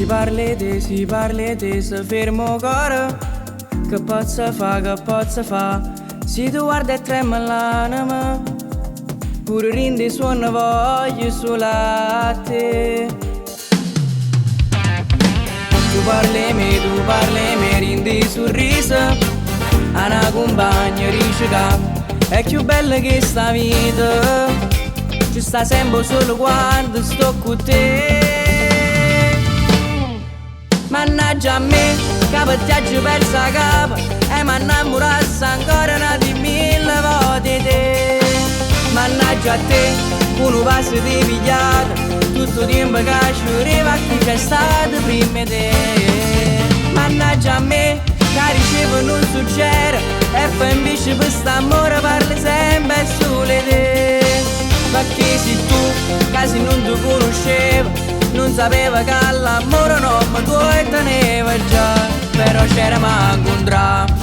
si parla te, se fermo cuore. Che posso fa? Se tu guardi e trema l'anima, pure rindi suona voglio solo a te. Tu parli me, rindi sorriso a una compagna dice che è più bella che sta vita, ci sta sempre solo quando sto con te. Mannaggia a me, capo viaggio persa capo, e mi innamorassi ancora una di 1000 volte te. Mannaggia a te, uno passo di pigliata, tutto tempo che sciuriva chi c'è stato prima di te. Mannaggia a me, che ricevo non succede, e poi invece per st'amore parli sempre solo te. Perché sei tu, che se non ti conoscevo, non sapeva che l'amore non mi tuoi teneva già, però c'era mai incontrato.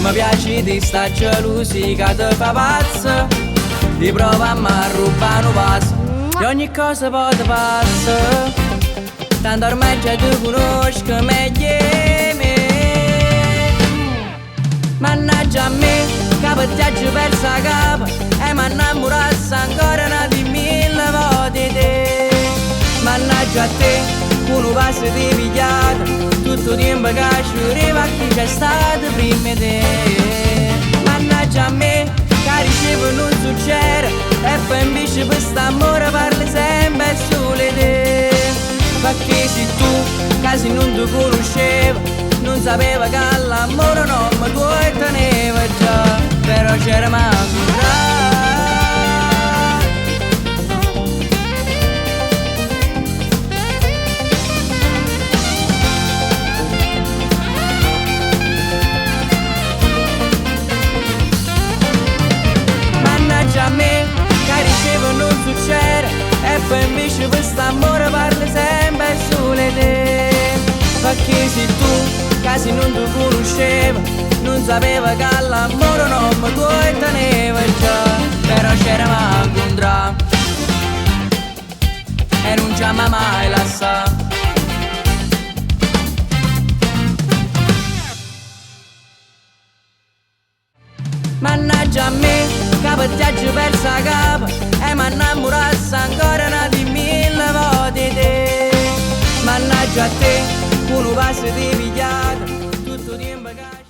Mi piace di sta gelosia che ti fa pazzo, ti prova a me rubare un passo, e ogni cosa poi ti passa, tanto ormai già ti conosco meglio me. Mannaggia a me, capo viaggio persa capo, e mi innamorassi ancora una di 1000 volte te. Mannaggia a te, uno passo di pigliata, tutto tempo che sciuriva chi c'è stato prima di te. Mannaggia a me, che ricevo non succede, e poi invece per st'amore parli sempre solo te. Perché sei tu, che se non ti conoscevo, non sapeva che l'amore non mi tuoi teneva già, però c'era mai incontrato. Mannaggia a me, che ricevo non succede, e poi invece per st'amore parli sempre solo te. Perché sei tu, che se non ti conoscevo, non sapeva che l'amore non mi tuoi teneva già, però c'era mai incontrato e non ci ha mai lasciato. Mannaggia a me, capo viaggio persa capo, e mi innamorassi ancora una di 1000 volte te. Mannaggia a te, uno passo di pigliata, tutto tempo che